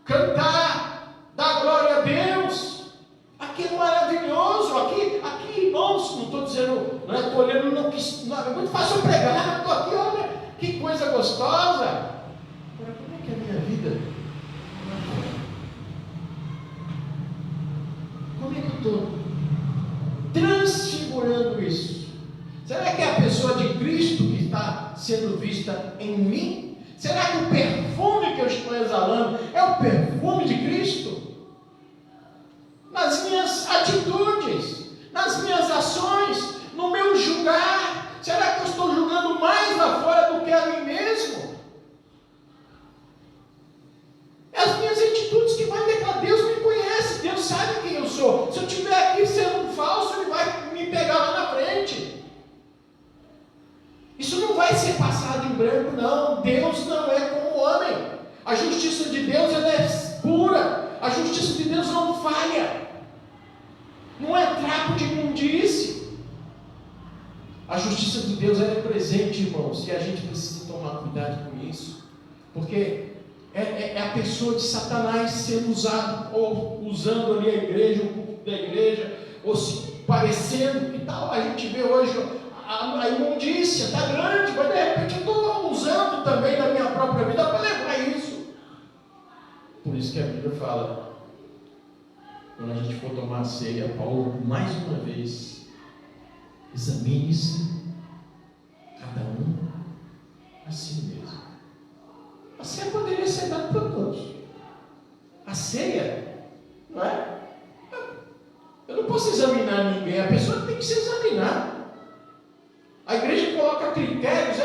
cantar, dar glória a Deus. Aqui é maravilhoso. Aqui irmãos, não estou dizendo, não estou olhando, não, é muito fácil pregar. Estou aqui, olha que coisa gostosa. Que a minha vida, como é que eu estou transfigurando isso? Será que é a pessoa de Cristo que está sendo vista em mim? Será que o perfume que eu estou exalando é o perfume de Cristo? Nas minhas atitudes, nas minhas ações, no meu julgar, será que eu estou julgando mais lá fora do que a mim mesmo? As minhas atitudes que vai declarar, Deus me conhece, Deus sabe quem eu sou. Se eu estiver aqui sendo um falso, Ele vai me pegar lá na frente. Isso não vai ser passado em branco, não. Deus não é como o homem. A justiça de Deus ela é pura. A justiça de Deus não falha. Não é trapo de imundície. A justiça de Deus ela é presente, irmãos, e a gente precisa tomar cuidado com isso, porque é a pessoa de Satanás sendo usado, ou usando ali a igreja, o culto da igreja, ou se parecendo e tal. A gente vê hoje a imundícia está grande, mas de repente eu estou usando também da minha própria vida para levar isso. Por isso que a Bíblia fala, quando a gente for tomar a ceia, Paulo mais uma vez, examine-se cada um a si mesmo. A ceia poderia ser dada para todos. A ceia, não é? Eu não posso examinar ninguém, a pessoa tem que se examinar. A igreja coloca critérios,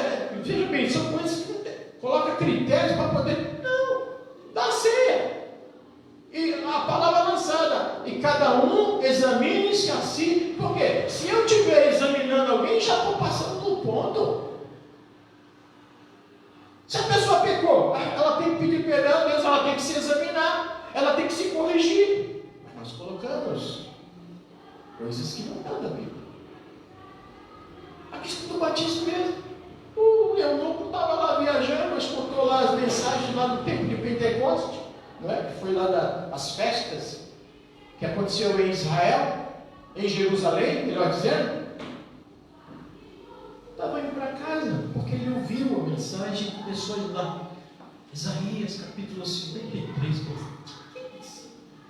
veja bem, são coisas que coloca critérios para poder. Não, dá a ceia. E a palavra lançada, e cada um examine-se a si, porque se eu estiver examinando alguém, já estou passando do ponto. Se a pessoa pecou, ela tem que pedir perdão a Deus, ela tem que se examinar, ela tem que se corrigir. nós colocamos coisas que não estão na Bíblia. A questão do batismo mesmo. O eunuco estava lá viajando, escutou lá as mensagens lá do tempo de Pentecoste, não é? Que foi lá das festas que aconteceu em Israel, em Jerusalém, melhor dizendo. Estava indo para casa, porque ele ouviu a mensagem e começou a ir lá. Isaías capítulo 53, o que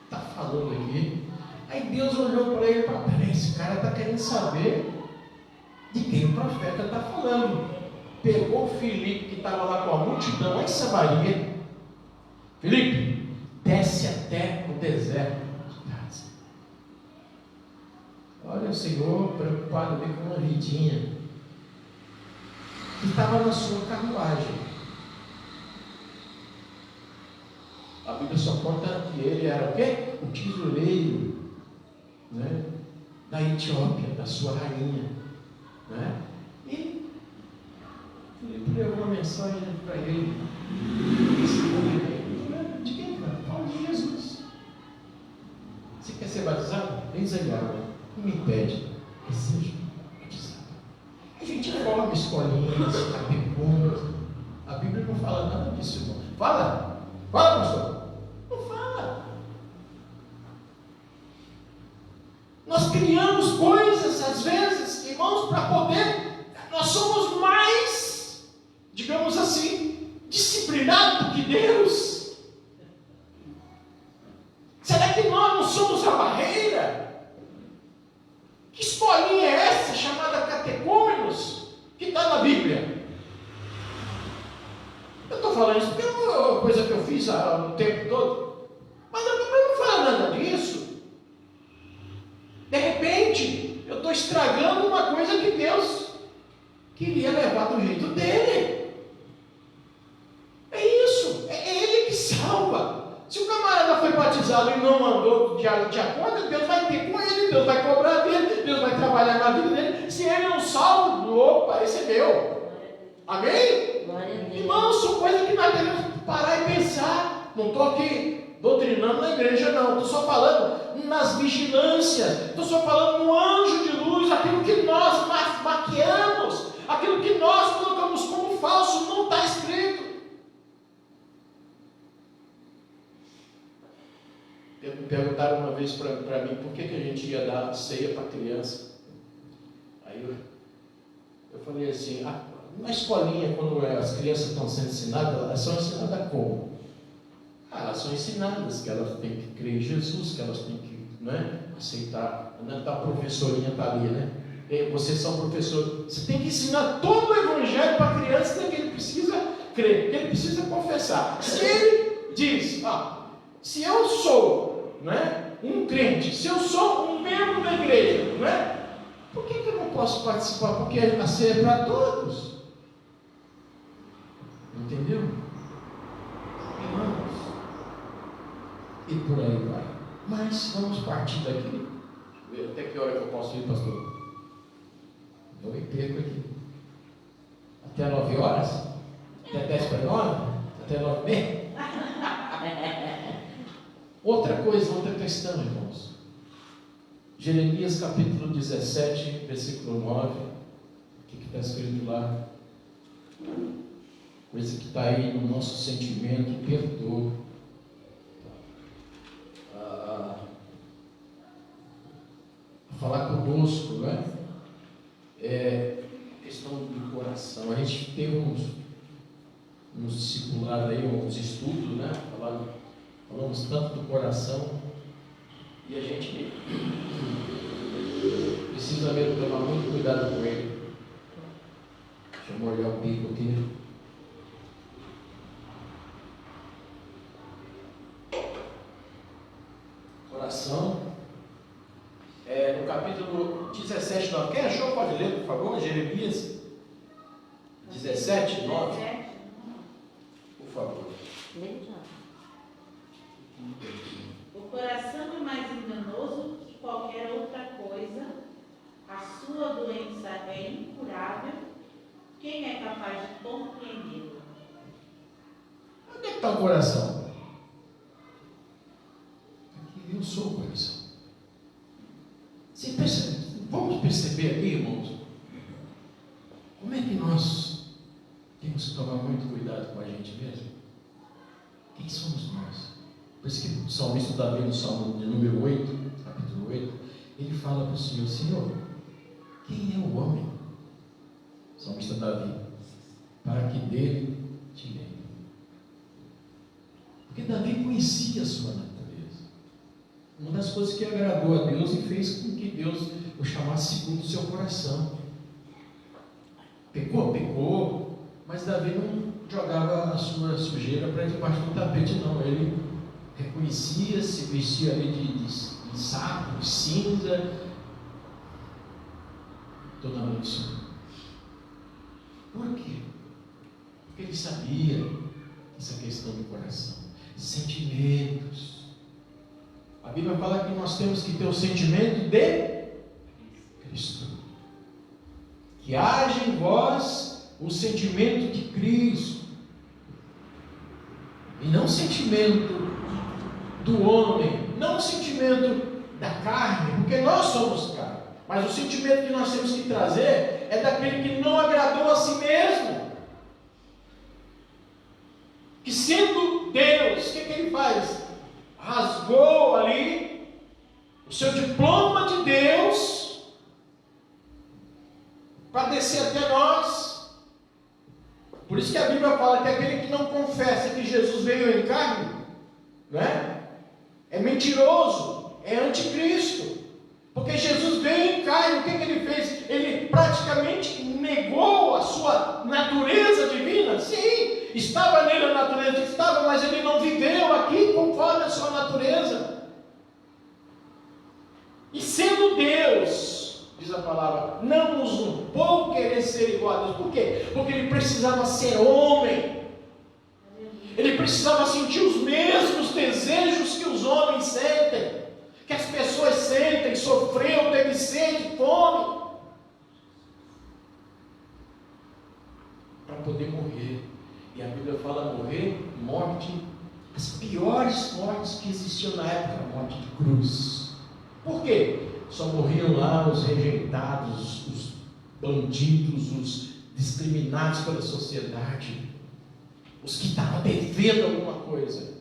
está falando aqui? Aí Deus olhou para ele e falou: peraí, esse cara está querendo saber de quem o profeta está falando. Pegou o Filipe, que estava lá com a multidão lá em Samaria. Filipe, desce até o deserto de Gaza. Olha o Senhor preocupado ali com uma vidinha que estava na sua carruagem. A Bíblia só conta que ele era o quê? O tesoureiro, né? Da Etiópia, da sua rainha, né? E Filipe levou uma mensagem para ele. De quem, cara? Fala de Jesus. Você quer ser batizado? Eis aí, água. Não me impede que seja batizado. A gente forma escolinhas, catecumenos. A Bíblia não fala nada disso, irmão. Fala, pastor. Não fala. Nós criamos coisas, às vezes, irmãos, para poder. Nós somos mais, digamos assim, disciplinados do que Deus. Será que nós não somos a barreira? Que escolinha é essa chamada catecúmenos que está na Bíblia? Eu estou falando isso porque é uma coisa que eu fiz o tempo todo. Mas a Bíblia não fala nada disso. De repente, eu estou estragando uma coisa que Deus queria levar do jeito dele. É isso. É Ele que salva. Se o camarada foi batizado e não andou de acordo, Deus vai ter com ele, Deus vai cobrar dele, Deus vai trabalhar na vida dele. Se ele não salva, opa, esse é meu. Amém? Irmãos, são coisas que nós devemos parar e pensar. Não estou aqui doutrinando na igreja, não. Estou só falando nas vigilâncias. Estou só falando no anjo de luz, aquilo que nós maquiamos, aquilo que nós colocamos como falso, não está escrito. Me perguntaram uma vez para mim por que a gente ia dar ceia para criança. Aí eu falei assim: na escolinha, quando as crianças estão sendo ensinadas, elas são ensinadas como? Elas são ensinadas que elas têm que crer em Jesus, que elas têm que, né, aceitar. A professorinha está ali, né? Vocês são professores. Você tem que ensinar todo o evangelho para a criança, que ele precisa crer, que ele precisa confessar. Se ele diz: se eu sou, né, um crente, se eu sou um membro da igreja, né, por que eu não posso participar? Porque a ceia é para todos. Entendeu? Irmãos, e por aí vai. Mas vamos partir daqui. Até que hora que eu posso ir, pastor? Eu me perco aqui. Até 9 horas? Até 10 para 9? Até 9h30? Outra coisa, outra questão, irmãos. Jeremias capítulo 17, versículo 9. O que está escrito lá? Coisa que está aí no nosso sentimento, perdoa. Falar conosco, não é? Questão do coração. A gente teve uns discipulados aí, uns estudos, né? Falamos tanto do coração e a gente precisa mesmo tomar muito cuidado com ele. Deixa eu molhar o bico aqui. Coração. No capítulo 17, 9. Quem achou pode ler, por favor? Jeremias 17, 9. Por favor. O coração é mais enganoso que qualquer outra coisa, a sua doença é incurável, quem é capaz de compreendê-lo? Onde é que está o coração? Aqui, viu? não sou o coração. Você percebe? Vamos perceber aqui, irmãos, como é que nós temos que tomar muito cuidado com a gente mesmo? Quem somos nós? Por isso que o salmista Davi, no Salmo de número 8, capítulo 8, ele fala para o Senhor: Senhor, quem é o homem? O salmista Davi, para que dele te lembre. Porque Davi conhecia a sua natureza. Uma das coisas que agradou a Deus e fez com que Deus o chamasse segundo o seu coração. Pecou? Pecou. Mas Davi não jogava a sua sujeira para debaixo do tapete, não. Ele reconhecia, se vestia ali de saco, de cinza, toda noite. Por quê? Porque ele sabia essa questão do coração, sentimentos. A Bíblia fala que nós temos que ter o sentimento de Cristo. Que haja em vós o sentimento de Cristo. E não o sentimento do homem, não o sentimento da carne, porque nós somos carne. Mas o sentimento que nós temos que trazer é daquele que não agradou a si mesmo. Que sendo Deus, o que ele faz? Rasgou ali o seu diploma de Deus para descer até nós. Por isso que a Bíblia fala que aquele que não confessa que Jesus veio em carne, né, é mentiroso, é anticristo. Porque Jesus veio em carne, o que ele fez? Ele praticamente negou a sua natureza divina. Sim, estava nele a natureza, estava, mas ele não viveu aqui conforme a sua natureza. E sendo Deus, diz a palavra, não nos upou querer ser igual a Deus. Por quê? Porque ele precisava ser homem. Ele precisava sentir os mesmos desejos que os homens sentem, que as pessoas sentem, sofreu, teve sede, fome, para poder morrer. E a Bíblia fala morrer, morte, as piores mortes que existiam na época, a morte de cruz. Por quê? Só morriam lá os rejeitados, os bandidos, os discriminados pela sociedade, os que estavam devendo alguma coisa.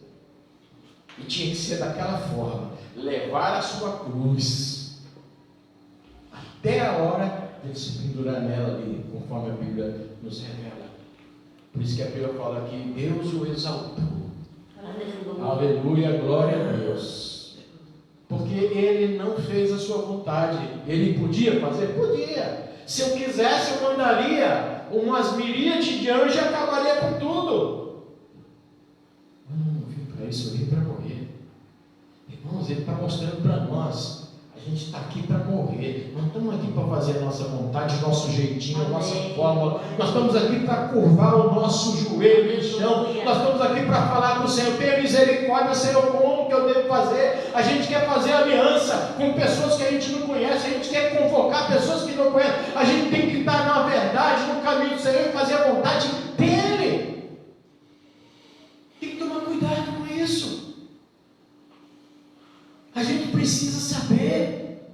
E tinha que ser daquela forma, levar a sua cruz até a hora de se pendurar nela ali, conforme a Bíblia nos revela. Por isso que a Bíblia fala que Deus o exaltou. Aleluia, glória a Deus. Porque ele não fez a sua vontade. Ele podia fazer? Podia. Se eu quisesse, eu mandaria umas miríades de anjos e acabaria com tudo. Eu não vim para isso, eu vim para morrer. Irmãos, ele está mostrando para nós. A gente está aqui para morrer. Não estamos aqui para fazer a nossa vontade, nosso jeitinho, a nossa fórmula. Nós estamos aqui para curvar o nosso joelho no chão. Nós estamos aqui para falar para o Senhor: tenha misericórdia, Senhor, como que eu devo fazer? A gente quer fazer aliança com pessoas que a gente não conhece. A gente quer convocar pessoas que não conhecem. A gente tem que estar na verdade, no caminho do Senhor e fazer a vontade dEle. Tem que tomar cuidado com isso. A gente precisa saber,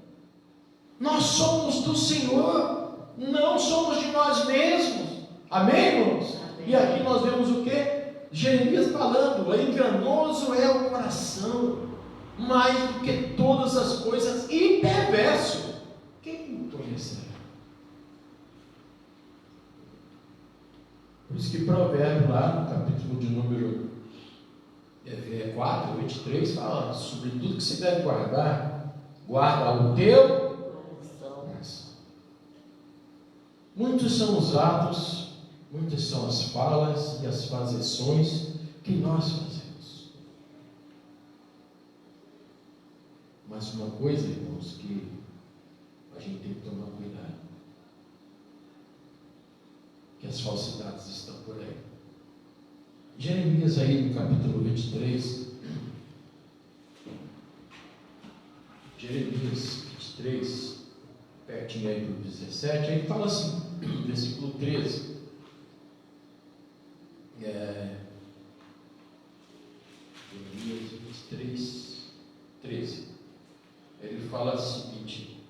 nós somos do Senhor, não somos de nós mesmos. Amém, irmãos? Amém. E aqui nós vemos o que? Jeremias falando: enganoso é o coração, mais do que todas as coisas, e perverso. Quem conhece? Por isso que Provérbio, lá no capítulo de número 4, 23, fala sobre tudo que se deve guardar. Guarda o teu coração. Muitos são os atos, muitas são as falas e as fazeções que nós fazemos. Mas uma coisa, irmãos, que a gente tem que tomar cuidado, que as falsidades estão por aí. Jeremias aí no capítulo 23, Jeremias 23, pertinho aí do 17, aí fala assim, versículo 13, Jeremias 23, 13, Ele fala o seguinte: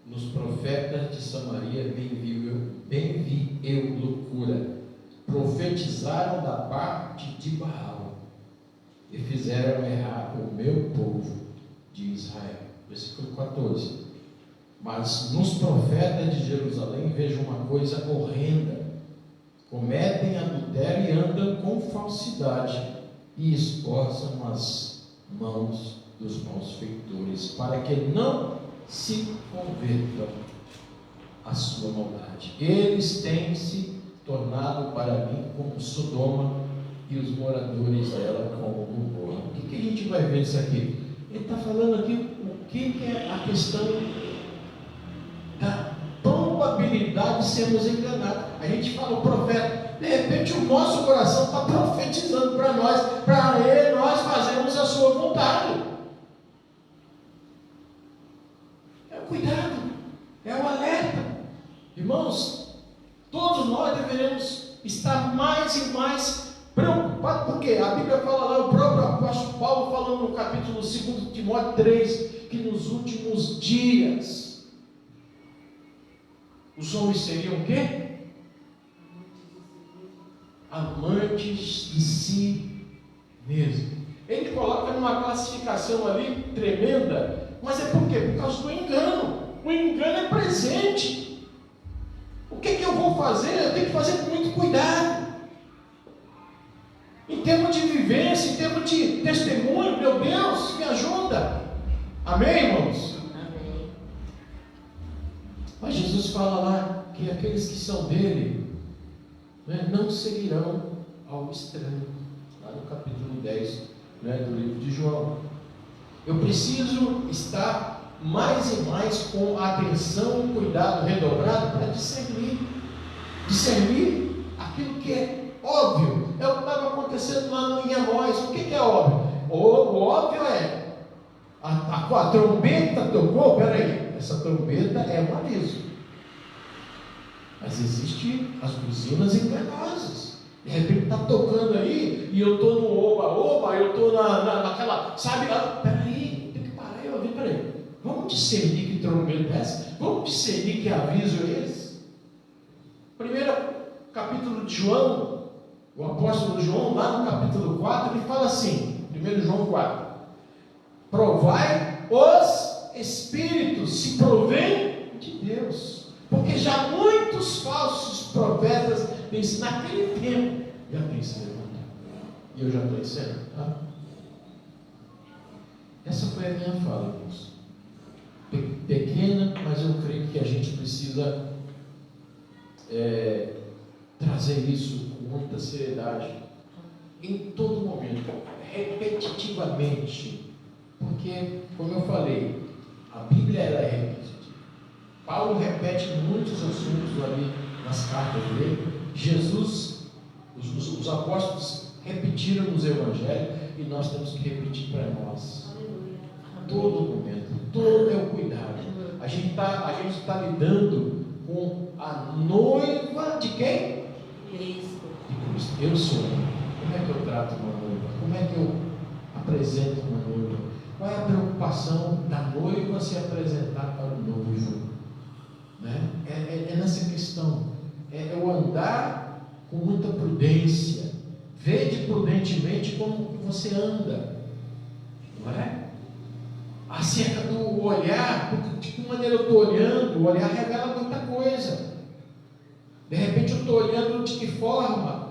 nos profetas de Samaria bem vi eu loucura, profetizaram da parte de Baal e fizeram errar o meu povo de Israel. Versículo 14. Mas nos profetas de Jerusalém vejo uma coisa horrenda: cometem adultério e andam com falsidade e esforçam as mãos dos malfeitores para que não se convertam à sua maldade. Eles têm se tornado para mim como Sodoma e os moradores dela como Gomorra. O que a gente vai ver isso aqui? Ele está falando aqui o que é a questão da probabilidade de sermos enganados. A gente fala o profeta, de repente o nosso coração está profetizando para nós fazermos a sua vontade. É o cuidado, é o alerta. Irmãos, todos nós deveremos estar mais e mais preocupados, porque a Bíblia fala lá, o próprio apóstolo Paulo falando no capítulo 2 Timóteo 3, que nos últimos dias os homens seriam o quê? Amantes de si mesmo. Ele coloca numa classificação ali tremenda, mas é por quê? Por causa do engano. O engano é presente. O que eu vou fazer? Eu tenho que fazer com muito cuidado. Em termos de vivência, em termos de testemunho, meu Deus, me ajuda. Amém, irmãos? Amém. Mas Jesus fala lá que aqueles que são dele, né, não seguirão ao estranho. Lá no capítulo 10, né, do livro de João. Eu preciso estar mais e mais com atenção e cuidado redobrado para discernir aquilo que é óbvio. É o que estava acontecendo lá em Amós. O que é óbvio? O óbvio é a trombeta tocou. Peraí, essa trombeta é um aviso, mas existem as buzinas enganosas. De repente está tocando aí e eu estou no oba-oba, eu estou naquela, sabe? Peraí, tem que parar e ouvir. Peraí, vamos discernir que trombeta é essa? Vamos discernir que aviso é esse? Primeiro capítulo de João, o apóstolo João, lá no capítulo 4, ele fala assim, 1 João 4: provai os espíritos, se provém de Deus, porque já muitos falsos profetas naquele tempo já tem se levantado, e eu já estou encerrando, tá? Essa foi a minha fala, irmãos. Pequena, mas eu creio que a gente precisa trazer isso com muita seriedade em todo momento, repetitivamente, porque, como eu falei, a Bíblia ela é repetitiva. Paulo repete muitos assuntos ali nas cartas dele. Jesus, os apóstolos repetiram nos evangelhos e nós temos que repetir para nós. Todo momento, todo é o cuidado. A gente está lidando com a noiva de quem? Cristo. De Cristo. Eu sou. Como é que eu trato uma noiva? Como é que eu apresento uma noiva? Qual é a preocupação da noiva se apresentar para o noivo? Né? É nessa questão. É o andar com muita prudência. Vede prudentemente como você anda. Não é? Acerca do olhar, de que maneira eu estou olhando, o olhar revela muita coisa. De repente eu estou olhando de que forma?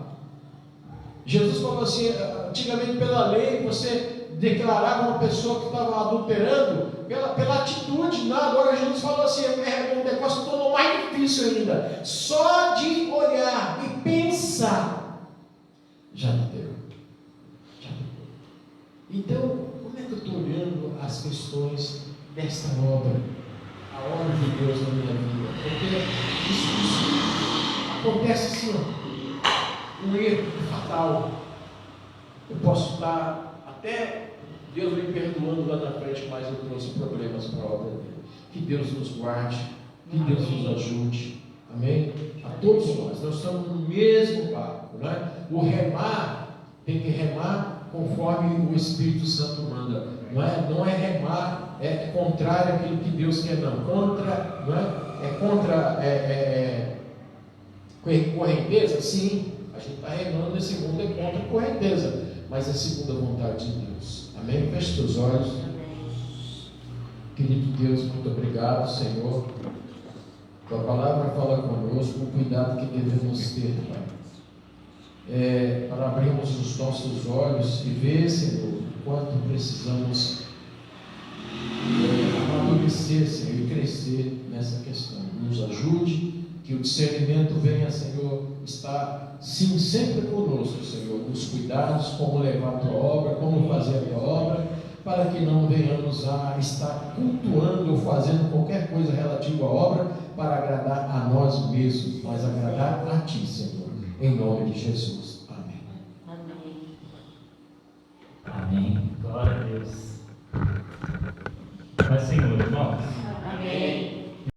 Jesus falou assim, antigamente pela lei, você declarava uma pessoa que estava adulterando pela atitude, não, agora Jesus falou assim, um negócio tornou mais difícil ainda, só de olhar e pensar, já deu. Então, como é que eu estou olhando as questões desta obra, a obra de Deus na minha vida? Porque isso acontece assim, um erro fatal. Eu posso estar até Deus me perdoando lá na frente, mas eu trouxe problemas para a obra dele. Que Deus nos guarde, que Deus nos ajude. Amém? A todos nós estamos no mesmo barco, né? O remar tem que remar conforme o Espírito Santo manda. Não é remar, é contrário àquilo que Deus quer, não. Correnteza? Sim, a gente está remando nesse mundo, é contra a correnteza, mas é segundo a vontade de Deus. Amém? Feche teus olhos. Querido Deus, muito obrigado, Senhor. Tua palavra fala conosco, o cuidado que devemos ter, Pai. Para abrirmos os nossos olhos e ver, Senhor, quanto precisamos amadurecer, Senhor, e crescer nessa questão. Nos ajude, que o discernimento venha, Senhor, estar sim sempre conosco, Senhor, nos cuidados, como levar a tua obra, como fazer a tua obra, para que não venhamos a estar cultuando ou fazendo qualquer coisa relativa à obra para agradar a nós mesmos, mas agradar a ti, Senhor, em nome de Jesus. Amém. Amém. Glória a Deus.